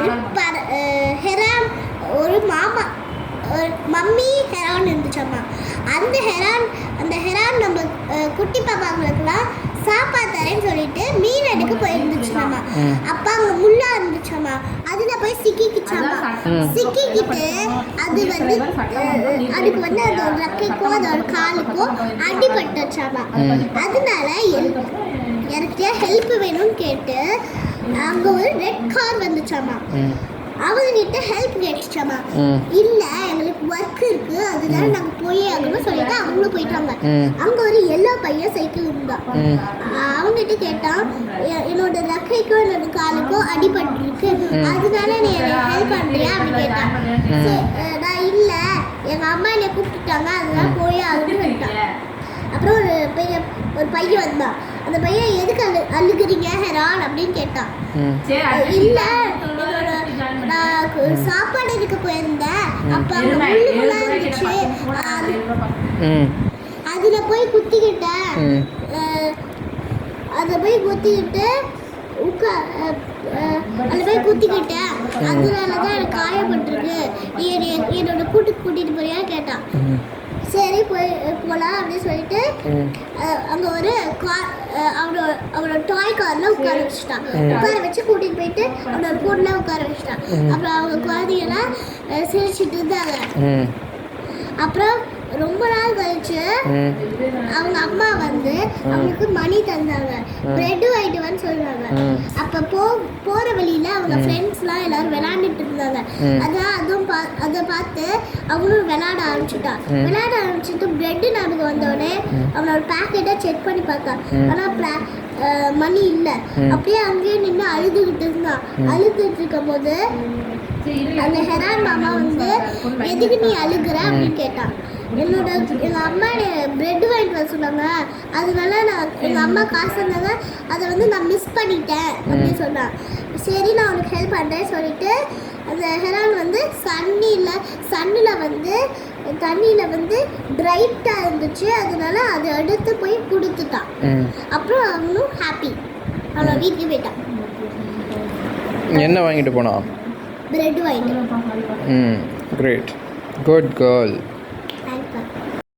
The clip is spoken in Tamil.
ஒரு ஹெரான் ஒரு மாமா மம்மி ஹெரான் இருந்துச்சாம்மா. அந்த ஹெரான் நம்ம குட்டி பாப்பாங்களுக்குலாம் சாப்பாடு தரேன்னு சொல்லிட்டு மீன் எடுக்க போயிருந்துச்சாமா. அப்ப அங்க முள்ளா இருந்துச்சாமா, அதுல போய் சிக்கிக்கிச்சாமா. சிக்கிக்கிட்டு அது வந்து அதுக்கு வந்து அதோட ரெக்கைக்கோ அதோட காலுக்கோ அடிபட்டுச்சாமா. அதனால எனக்கு ஹெல்ப் வேணும்னு கேட்டு அங்க ஒரு ரெட் கார் வந்துச்சாமா. அவங்ககிட்ட ஹெல்ப் கேட்டுச்சாமா. இல்ல எங்களுக்கு ஒர்க் இருக்கு, அதனால நாங்க போயே ஆகணும்னு சொல்லிட்டு அவங்களும் போயிட்டாங்க. அங்க ஒரு எல்லா பையன் சைக்கிள் இருந்தா. அவங்ககிட்ட கேட்டா என்னோட ரெக்கைக்கோ என்னோட காலுக்கோ அடிபட்டு இருக்கு, அதனால நீ எனக்கு ஹெல்ப் பண்றியா அப்படின்னு கேட்டான். நான் இல்ல எங்க அம்மா என்னை கூப்பிட்டுட்டாங்க, அதனால போயே ஆகணும்னு சொல்லிட்டான். அப்புறம் ஒரு பையன் வந்தான். அந்த பையன் எதுக்கு அழுகுறீங்க ஹெரான் அப்படின்னு கேட்டான். இல்ல நான் சாப்பாடு எடுக்க போயிருந்தேன், அப்ப அங்க முள்ளுலாம் இருந்துச்சு, அதுல போய் குத்திக்கிட்டேன். அதுல போய் குத்திக்கிட்டேன், அதனாலதான் எனக்கு காயப்பட்டிருக்கு, நீ என்னோட கூட்டிட்டு போறியா கேட்டான். சரி போகலாம் அப்படின்னு சொல்லிட்டு அங்கே ஒரு அவனோட டாய் காரில் உட்கார வச்சுட்டான். உட்கார வச்சு கூட்டிகிட்டு போயிட்டு அவனோட பொண்ணை உட்கார வச்சுட்டான். அப்புறம் அவங்க குழந்தைங்களாம் சிரிச்சுட்டு இருந்தாங்க. அப்புறம் ரொம்ப நாள் கழிச்சு அவங்க அம்மா வந்து அவங்களுக்கு மணி தந்தாங்க, பிரெட் வாங்கிட்டு வந்து சொல்றாங்க. அப்ப போற வழியில அவங்க ஃப்ரெண்ட்ஸ்லாம் எல்லாரும் விளையாண்டுட்டு இருந்தாங்க. அதை பார்த்து அவங்களும் விளையாட ஆரம்பிச்சுட்டு பிரெட் ஞாபகம் வந்தோடனே அவனோட பேக்கெட்டை செக் பண்ணி பார்த்தான். ஆனா மணி இல்லை. அப்படியே அங்கேயே நின்று அழுதுகிட்டு இருந்தான். அழுதுகிட்டு இருக்கும் போது அந்த ஹெரான் மாமா வந்து எதுக்கு நீ அழுகுற அப்படின்னு கேட்டான். எங்கள் அம்மா பிரெட் வாங்கிட்டு வர சொன்னாங்க, அதனால எங்கள் அம்மா காசு தந்தாங்க, அதை வந்து நான் மிஸ் பண்ணிட்டேன் அப்படின்னு சொன்னான். சரி நான் உனக்கு ஹெல்ப் பண்ணுறேன்னு சொல்லிட்டு அந்த ஹெரான் வந்து தண்ணியில் வந்து பிரைட்டாக இருந்துச்சு, அதனால அதை எடுத்து போய் கொடுத்துட்டான். அப்புறம் அவனும் ஹாப்பி, அவனோட வீட்டுக்கு போயிட்டான். என்ன வாங்கிட்டு போனா? பிரெட் வாங்கிட்டு. Great, good girl.